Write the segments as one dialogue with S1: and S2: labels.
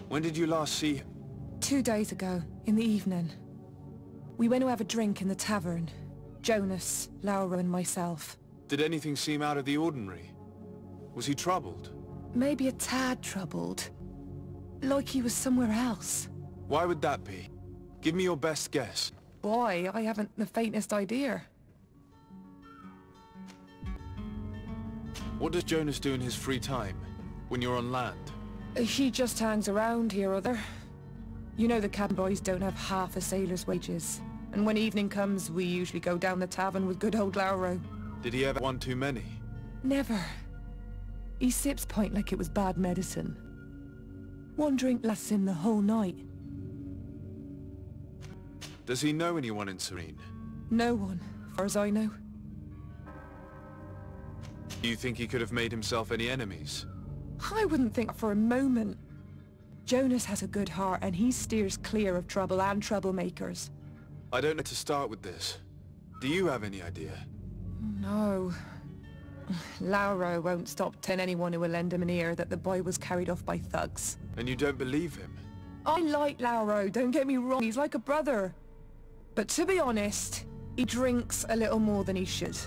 S1: When did you last see him?
S2: 2 days ago, in the evening. We went to have a drink in the tavern. Jonas, Laura and myself.
S1: Did anything seem out of the ordinary? Was he troubled?
S2: Maybe a tad troubled. Like he was somewhere else.
S1: Why would that be? Give me your best guess.
S2: Why? I haven't the faintest idea.
S1: What does Jonas do in his free time, when you're on land?
S2: He just hangs around here, other. You know the cabin boys don't have half a sailor's wages. And when evening comes, we usually go down the tavern with good old Lauro.
S1: Did he ever one too many?
S2: Never. He sips pint like it was bad medicine. One drink lasts him the whole night.
S1: Does he know anyone in Serene?
S2: No one, far as I know.
S1: Do you think he could have made himself any enemies?
S2: I wouldn't think for a moment. Jonas has a good heart and he steers clear of trouble and troublemakers.
S1: I don't know to start with this. Do you have any idea?
S2: No. Lauro won't stop telling anyone who will lend him an ear that the boy was carried off by thugs.
S1: And you don't believe him?
S2: I like Lauro, don't get me wrong, he's like a brother. But to be honest, he drinks a little more than he should.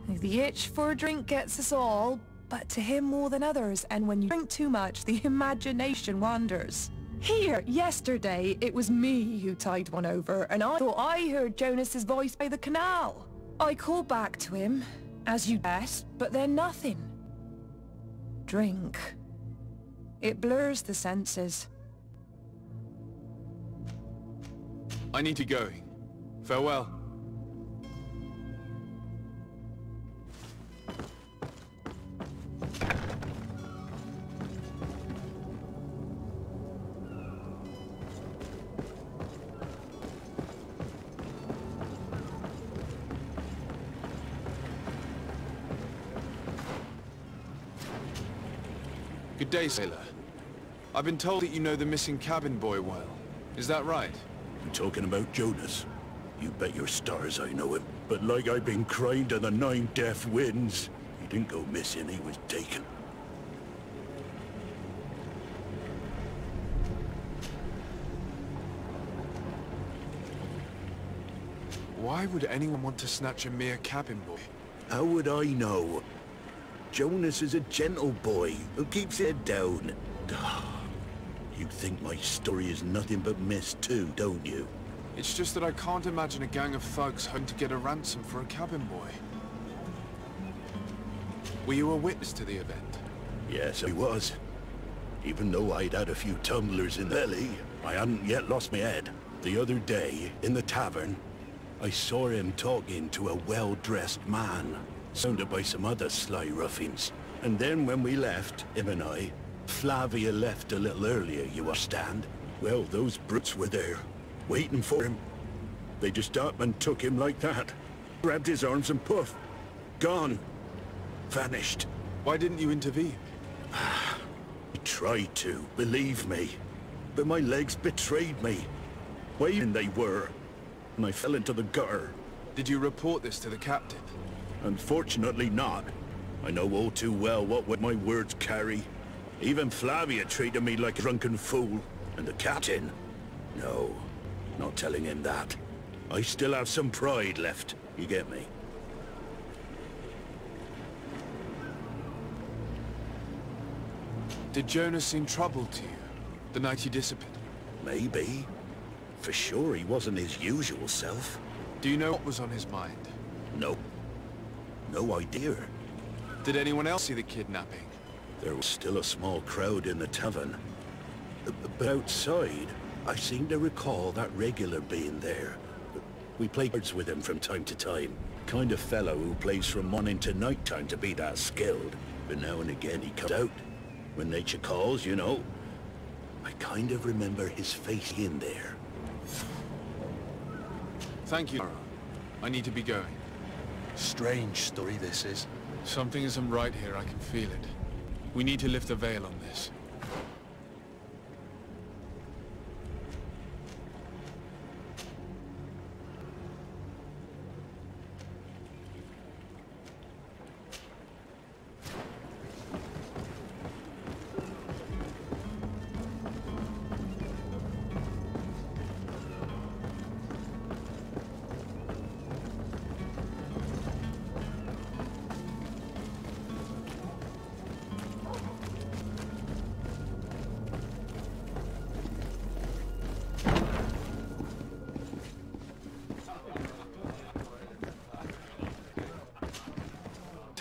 S2: The itch for a drink gets us all, but to him more than others, and when you drink too much, the imagination wanders. Here, yesterday, it was me who tied one over, and I thought I heard Jonas's voice by the canal. I called back to him, as you guessed, but then nothing. Drink. It blurs the senses.
S1: I need to go. Farewell. Good day, sailor. I've been told that you know the missing cabin boy well. Is that right?
S3: You talking about Jonas? You bet your stars I know him. But like I've been crying to the 9 deaf winds, he didn't go missing, he was taken.
S1: Why would anyone want to snatch a mere cabin boy?
S3: How would I know? Jonas is a gentle boy who keeps his head down. You think my story is nothing but mist too, don't you?
S1: It's just that I can't imagine a gang of thugs hoping to get a ransom for a cabin boy. Were you a witness to the event?
S3: Yes, I was. Even though I'd had a few tumblers in the belly, I hadn't yet lost my head. The other day, in the tavern, I saw him talking to a well-dressed man, surrounded by some other sly ruffians. And then when we left, him and I, Flavia left a little earlier, you understand? Well, those brutes were there, waiting for him. They just up and took him like that. Grabbed his arms and poof, gone. Vanished.
S1: Why didn't you intervene?
S3: I tried to, believe me. But my legs betrayed me. Waiting they were. And I fell into the gutter.
S1: Did you report this to the captain?
S3: Unfortunately not. I know all too well what my words carry. Even Flavia treated me like a drunken fool. And the captain? No, not telling him that. I still have some pride left, you get me?
S1: Did Jonas seem troubled to you, the night he disappeared?
S3: Maybe. For sure he wasn't his usual self.
S1: Do you know what was on his mind?
S3: No. No idea.
S1: Did anyone else see the kidnapping?
S3: There was still a small crowd in the tavern. But outside, I seem to recall that regular being there. We play cards with him from time to time. Kind of fellow who plays from morning to night time to be that skilled. But now and again he comes out. When nature calls, you know. I kind of remember his face in there.
S1: Thank you, Laura. I need to be going.
S4: Strange story this is.
S1: Something isn't right here, I can feel it. We need to lift the veil on this.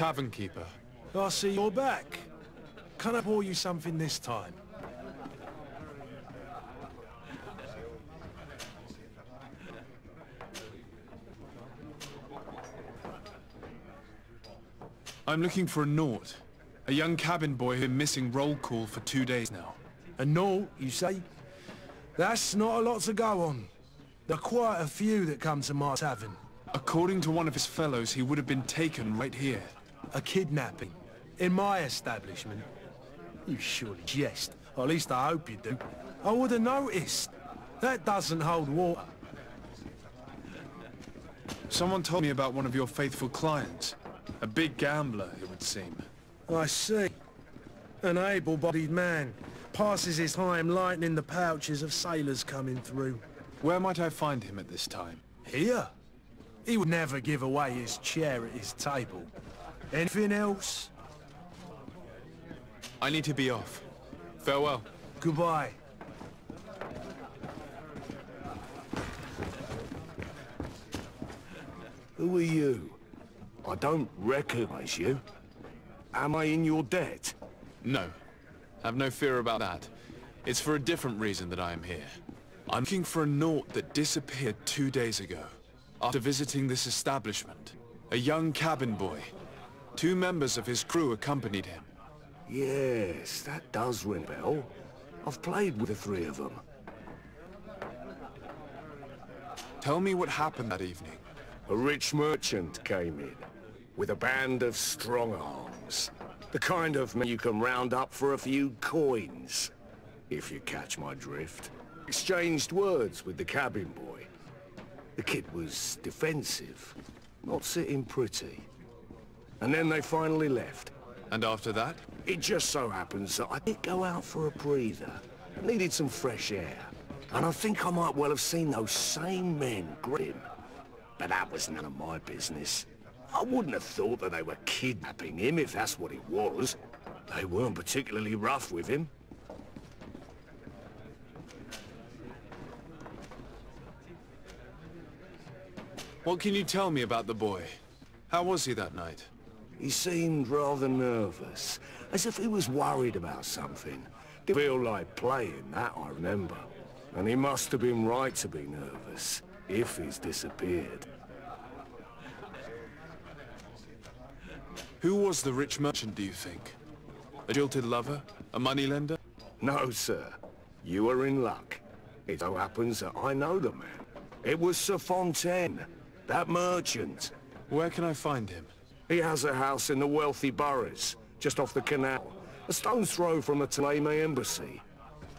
S1: tavern keeper.
S5: I see you're back. Can I pour you something this time?
S1: I'm looking for a Naut. A young cabin boy who's been missing roll call for 2 days now.
S5: A Naut, you say? That's not a lot to go on. There are quite a few that come to my tavern.
S1: According to one of his fellows, he would have been taken right here.
S5: A kidnapping? In my establishment? You surely jest. Or at least I hope you do. I would have noticed. That doesn't hold water.
S1: Someone told me about one of your faithful clients. A big gambler, it would seem.
S5: I see. An able-bodied man. Passes his time lightening the pouches of sailors coming through.
S1: Where might I find him at this time?
S5: Here? He would never give away his chair at his table. Anything else?
S1: I need to be off. Farewell.
S5: Goodbye.
S3: Who are you? I don't recognize you. Am I in your debt?
S1: No. Have no fear about that. It's for a different reason that I am here. I'm looking for a Naut that disappeared 2 days ago, after visiting this establishment. A young cabin boy. 2 members of his crew accompanied him.
S3: Yes, that does ring a bell. I've played with the 3 of them.
S1: Tell me what happened that evening.
S3: A rich merchant came in, with a band of strong arms. The kind of men you can round up for a few coins, if you catch my drift. Exchanged words with the cabin boy. The kid was defensive, not sitting pretty. And then they finally left.
S1: And after that?
S3: It just so happens that I did go out for a breather. Needed some fresh air. And I think I might well have seen those same men grin. But that was none of my business. I wouldn't have thought that they were kidnapping him if that's what it was. They weren't particularly rough with him.
S1: What can you tell me about the boy? How was he that night?
S3: He seemed rather nervous, as if he was worried about something. Didn't feel like playing, that I remember. And he must have been right to be nervous, if he's disappeared.
S1: Who was the rich merchant, do you think? A jilted lover? A moneylender?
S3: No, sir. You are in luck. It so happens that I know the man. It was Sir Fontaine, that merchant.
S1: Where can I find him?
S3: He has a house in the wealthy boroughs, just off the canal. A stone's throw from the Technomancer embassy.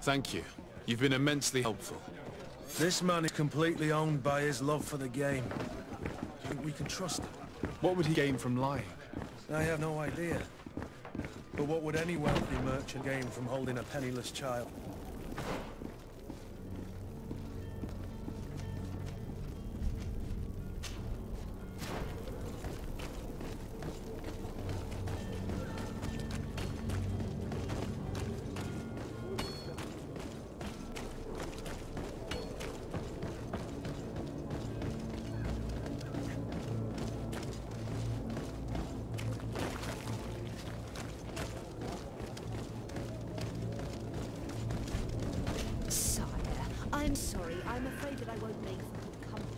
S1: Thank you. You've been immensely helpful.
S5: This man is completely owned by his love for the game. Do you think we can trust him?
S1: What would he gain from lying?
S5: I have no idea. But what would any wealthy merchant gain from holding a penniless child?
S6: I'm sorry. I'm afraid that I won't make for good company.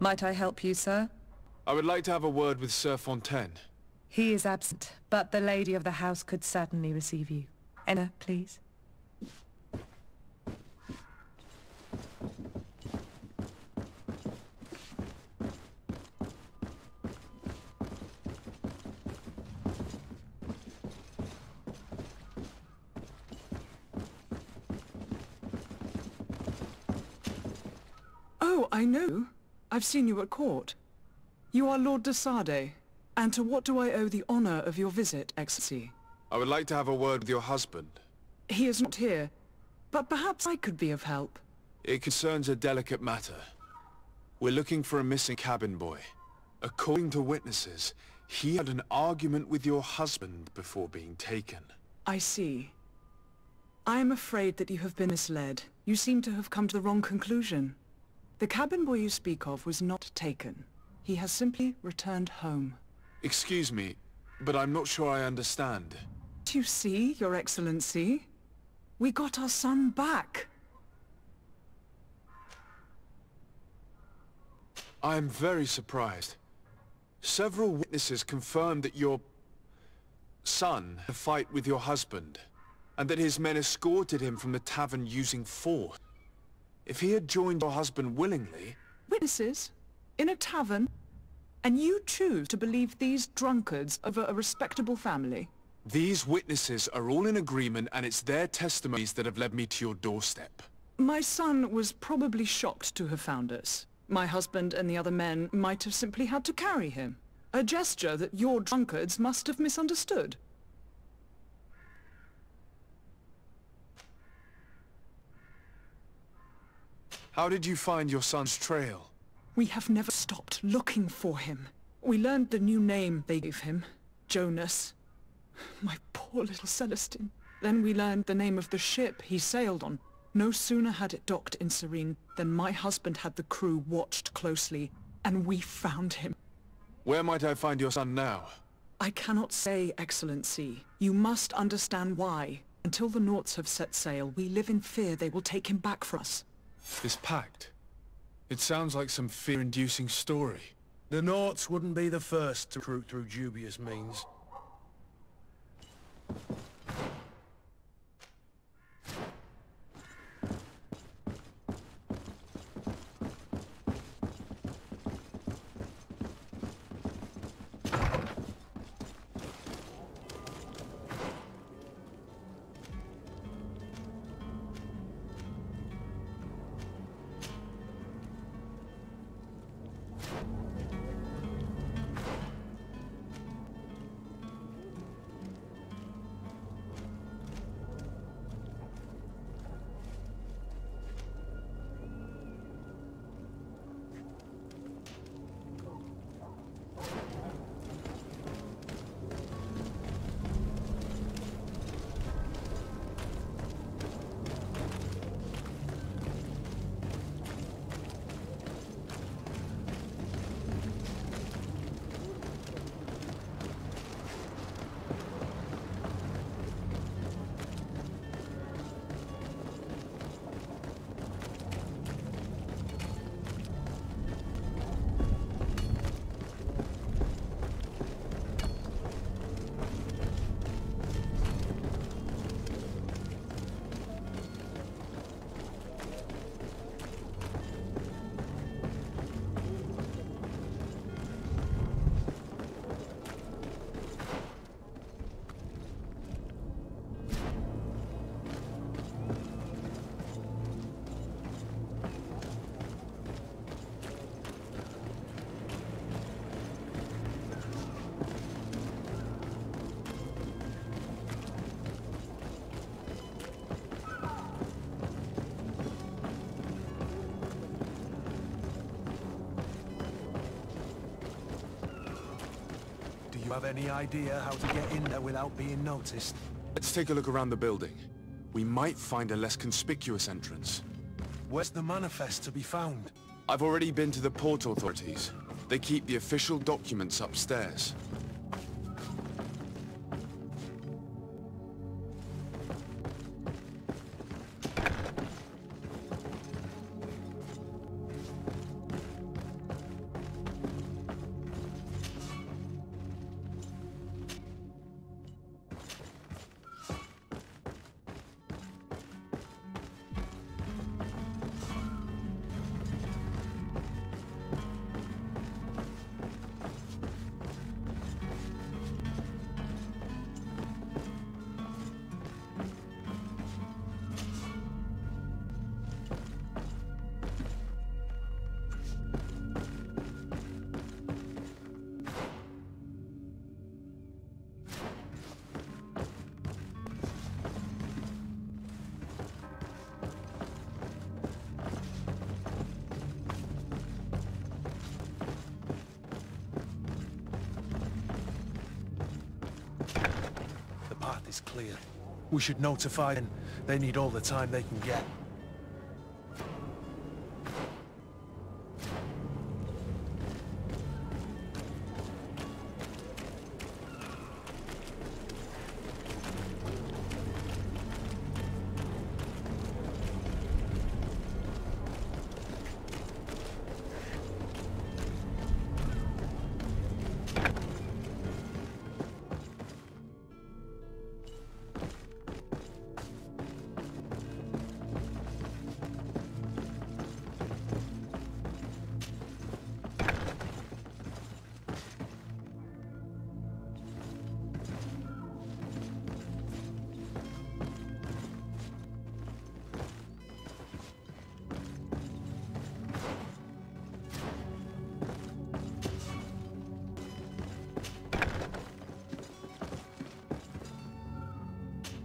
S2: Might I help you, sir?
S1: I would like to have a word with Sir Fontaine.
S2: He is absent, but the lady of the house could certainly receive you. Enter, please.
S7: Oh, I know. I've seen you at court. You are Lord de Sardet. And to what do I owe the honor of your visit, Excellency?
S1: I would like to have a word with your husband.
S7: He is not here, but perhaps I could be of help.
S1: It concerns a delicate matter. We're looking for a missing cabin boy. According to witnesses, he had an argument with your husband before being taken.
S7: I see. I am afraid that you have been misled. You seem to have come to the wrong conclusion. The cabin boy you speak of was not taken. He has simply returned home.
S1: Excuse me, but I'm not sure I understand.
S7: Do you see, Your Excellency? We got our son back.
S1: I am very surprised. Several witnesses confirmed that your son had a fight with your husband, and that his men escorted him from the tavern using force. If he had joined your husband willingly...
S7: Witnesses? In a tavern? And you choose to believe these drunkards over a respectable family?
S1: These witnesses are all in agreement, and it's their testimonies that have led me to your doorstep.
S7: My son was probably shocked to have found us. My husband and the other men might have simply had to carry him. A gesture that your drunkards must have misunderstood.
S1: How did you find your son's trail?
S7: We have never stopped looking for him. We learned the new name they gave him, Jonas. My poor little Celestine. Then we learned the name of the ship he sailed on. No sooner had it docked in Serene than my husband had the crew watched closely, and we found him.
S1: Where might I find your son now?
S7: I cannot say, Excellency. You must understand why. Until the Nauts have set sail, we live in fear they will take him back from us.
S1: This pact? It sounds like some fear-inducing story.
S5: The Nauts wouldn't be the first to recruit through dubious means. Have any idea how to get in there without being noticed?
S1: Let's take a look around the building. We might find a less conspicuous entrance.
S5: Where's the manifest to be found?
S1: I've already been to the port authorities. They keep the official documents upstairs.
S5: earlier. We should notify them. They need all the time they can get.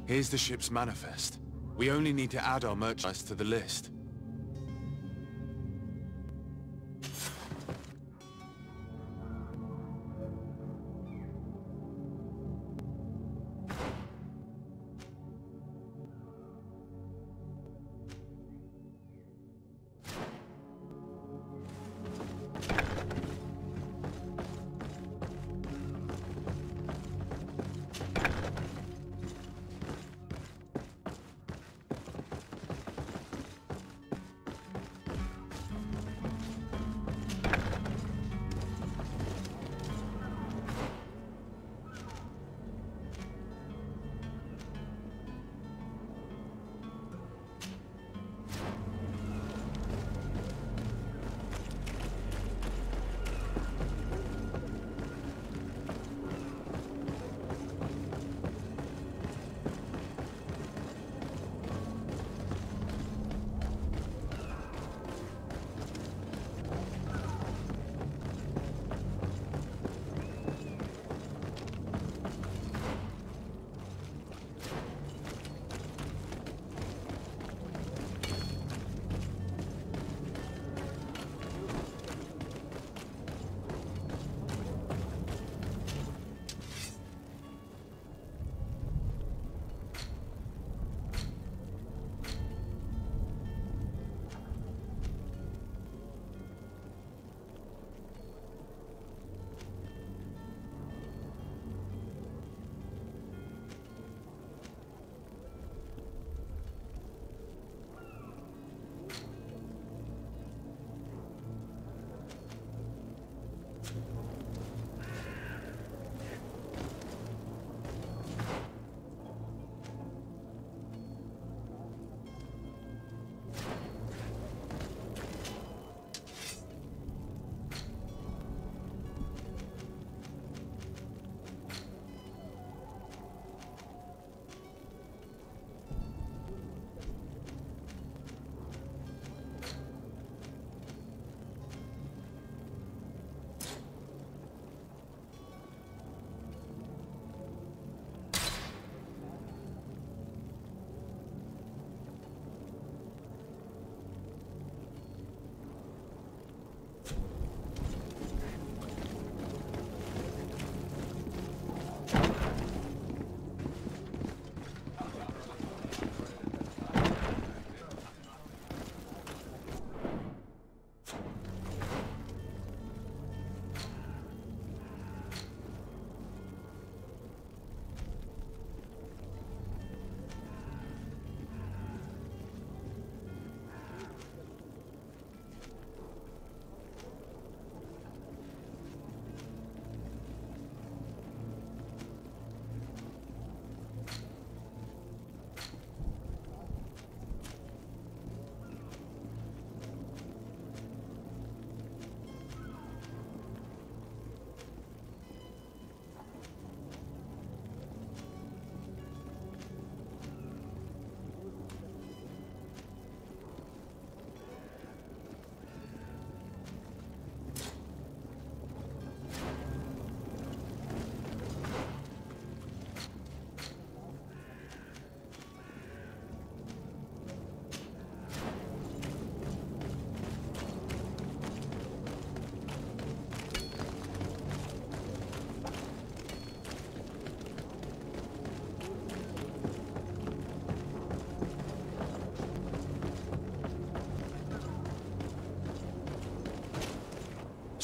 S1: Here's the ship's manifest. We only need to add our merchandise to the list.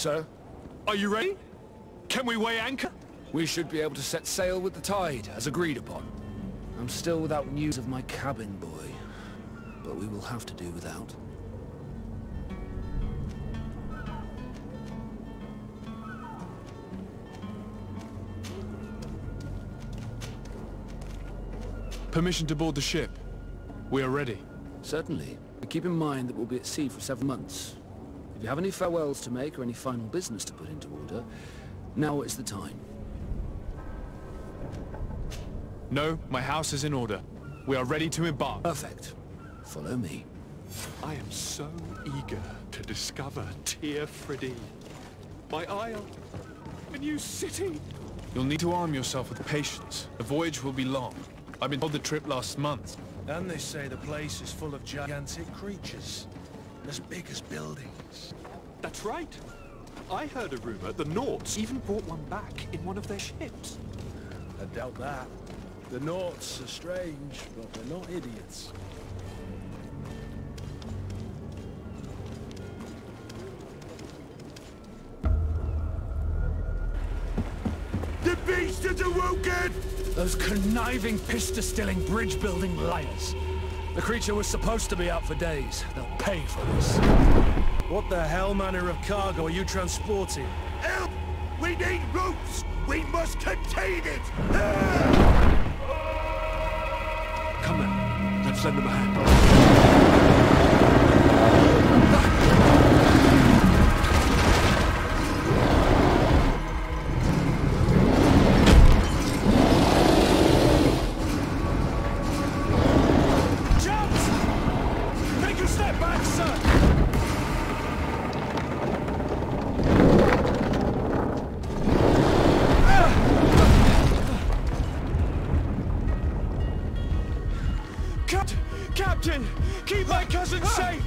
S8: Sir?
S1: Are you ready? Can we weigh anchor?
S8: We should be able to set sail with the tide, as agreed upon. I'm still without news of my cabin boy, but we will have to do without.
S1: Permission to board the ship. We are ready.
S8: Certainly. But keep in mind that we'll be at sea for several months. If you have any farewells to make or any final business to put into order, now is the time.
S1: No, my house is in order. We are ready to embark.
S8: Perfect. Follow me.
S4: I am so eager to discover Tir Fridee. My isle. A new city.
S1: You'll need to arm yourself with patience. The voyage will be long. I've been told the trip lasts months.
S5: And they say the place is full of gigantic creatures. As big as buildings.
S4: That's right. I heard a rumor the Nauts even brought one back in one of their ships.
S5: I doubt that. The Nauts are strange, but they're not idiots.
S3: The beast is awoken!
S8: Those conniving, pista-stilling, bridge-building liars. The creature was supposed to be out for days. They'll pay for this.
S5: What the hell manner of cargo are you transporting?
S3: Help! We need ropes! We must contain it!
S8: Come then. Let's lend them a hand.
S1: Captain! Keep my cousin safe!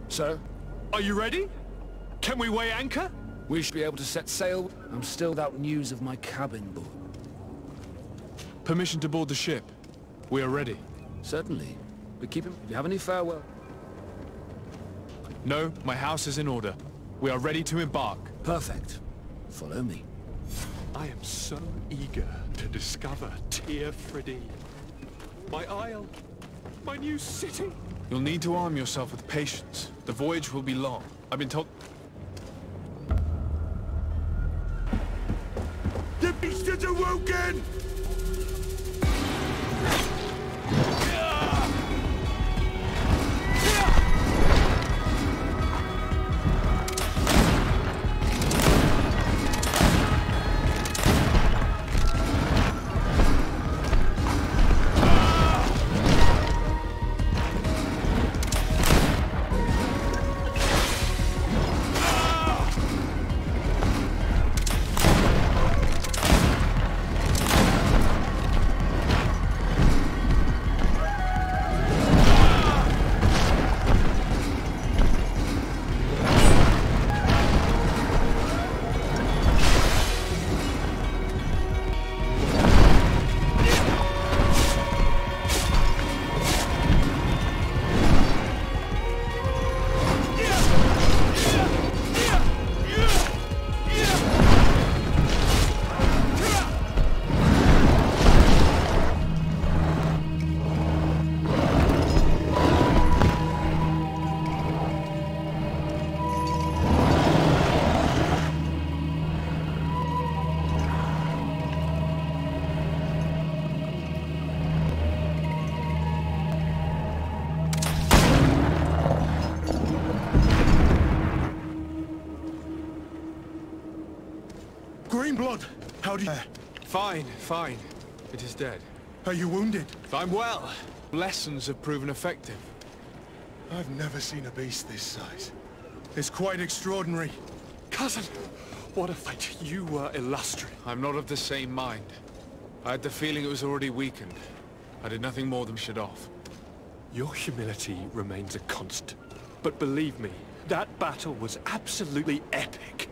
S8: Sir?
S1: Are you ready? Can we weigh anchor?
S8: We should be able to set sail. I'm still without news of my cabin boy.
S1: Permission to board the ship. We are ready.
S8: Certainly. But keep him. If you have any farewell.
S1: No, my house is in order. We are ready to embark.
S8: Perfect. Follow me.
S4: I am so eager to discover Tir Fridee. My isle. My new city.
S1: You'll need to arm yourself with patience. The voyage will be long. I've been told...
S3: The beast is awoken! in blood. How do you...
S1: Fine, fine. It is dead.
S3: Are you wounded?
S1: I'm well. Lessons have proven effective.
S3: I've never seen a beast this size. It's quite extraordinary.
S4: Cousin, what a fate. You were illustrious.
S1: I'm not of the same mind. I had the feeling it was already weakened. I did nothing more than shut off.
S4: Your humility remains a constant. But believe me, that battle was absolutely epic.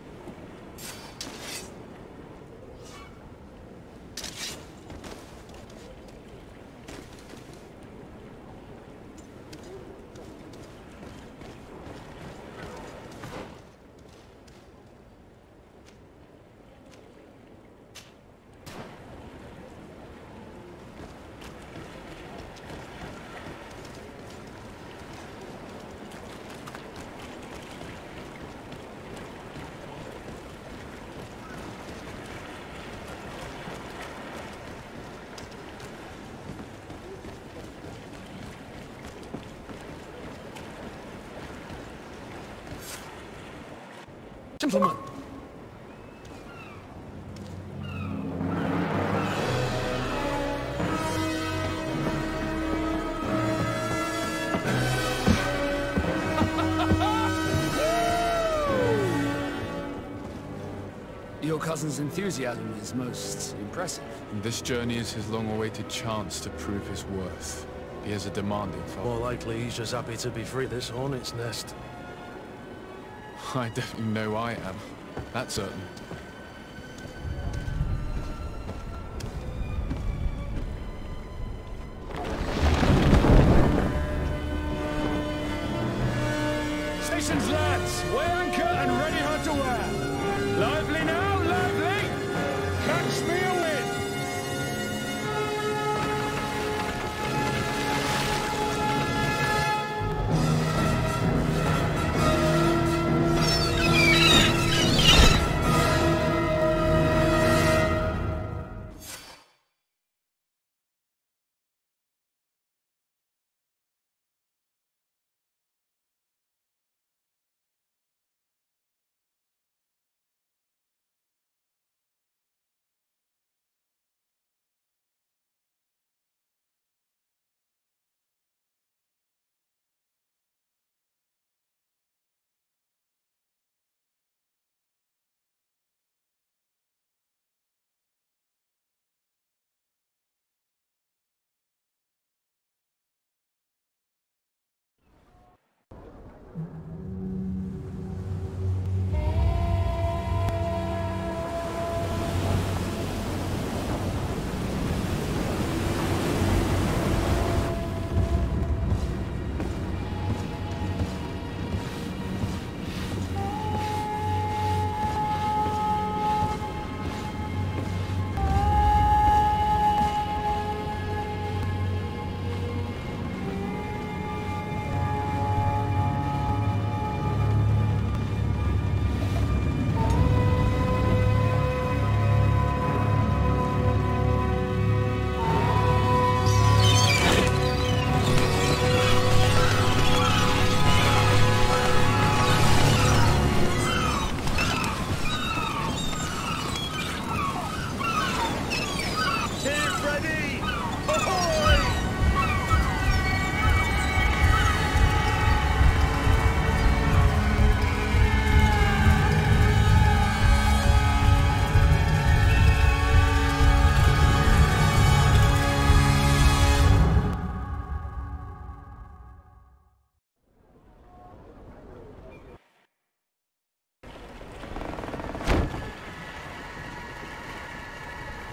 S8: Gentlemen. Your cousin's enthusiasm is most impressive.
S1: And this journey is his long-awaited chance to prove his worth. He has a demanding father.
S5: More likely he's just happy to be free of this hornet's nest.
S1: I definitely know I am. That's certain.
S8: Stations, lads! Weigh anchor and ready her to wear! Lively now, lively! Catch me a wind!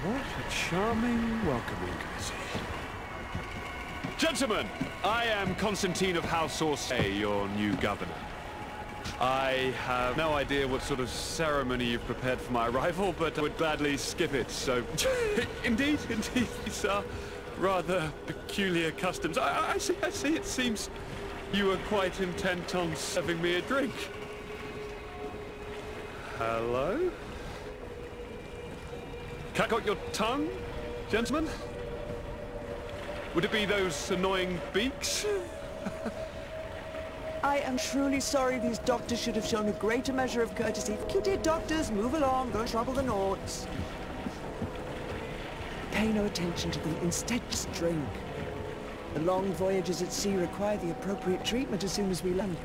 S4: What a charming welcoming courtesy. Gentlemen, I am Constantine of House Orsay, your new governor. I have no idea what sort of ceremony you've prepared for my arrival, but I would gladly skip it, so... Indeed, these are rather peculiar customs. I see, it seems you were quite intent on serving me a drink. Hello? Got your tongue, gentlemen? Would it be those annoying beaks?
S9: I am truly sorry these doctors should have shown a greater measure of courtesy. You did, doctors. Move along. Don't trouble the Nords. Pay no attention to them. Instead, just drink. The long voyages at sea require the appropriate treatment as soon as we land.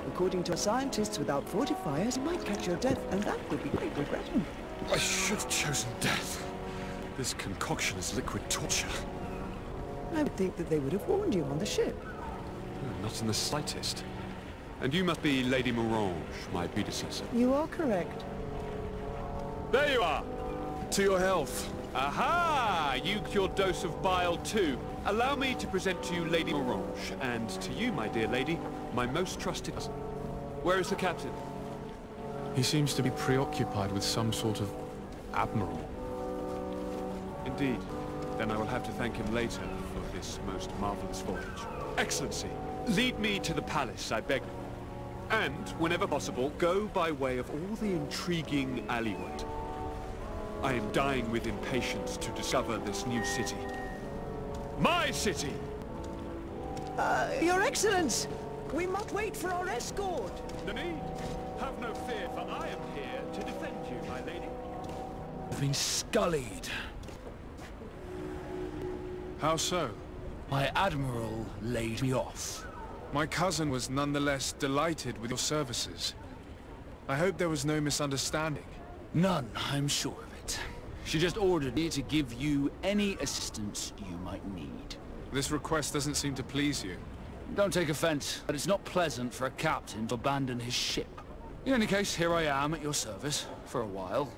S9: According to our scientists, without fortifiers, you might catch your death, and that would be quite regrettable.
S4: I should have chosen death. This concoction is liquid torture.
S9: I would think that they would have warned you on the ship.
S4: Not in the slightest. And you must be Lady Morange, my predecessor.
S9: You are correct.
S4: There you are!
S1: To your health.
S4: Aha! You your dose of bile too. Allow me to present to you Lady Morange, and to you, my dear lady, my most trusted cousin. Where is the captain?
S1: He seems to be preoccupied with some sort of admiral.
S4: Indeed. Then I will have to thank him later for this most marvelous voyage. Excellency, lead me to the palace, I beg. And, whenever possible, go by way of all the intriguing alleyways. I am dying with impatience to discover this new city. My city!
S9: Your Excellence! We must wait for our escort!
S4: No need. Have no fear, for I am here to defend you, my lady.
S8: I've been scullied.
S1: How so?
S8: My admiral laid me off.
S1: My cousin was nonetheless delighted with your services. I hope there was no misunderstanding.
S8: None, I'm sure of it. She just ordered me to give you any assistance you might need.
S1: This request doesn't seem to please you.
S8: Don't take offense, but it's not pleasant for a captain to abandon his ship. In any case, here I am at your service, for a while.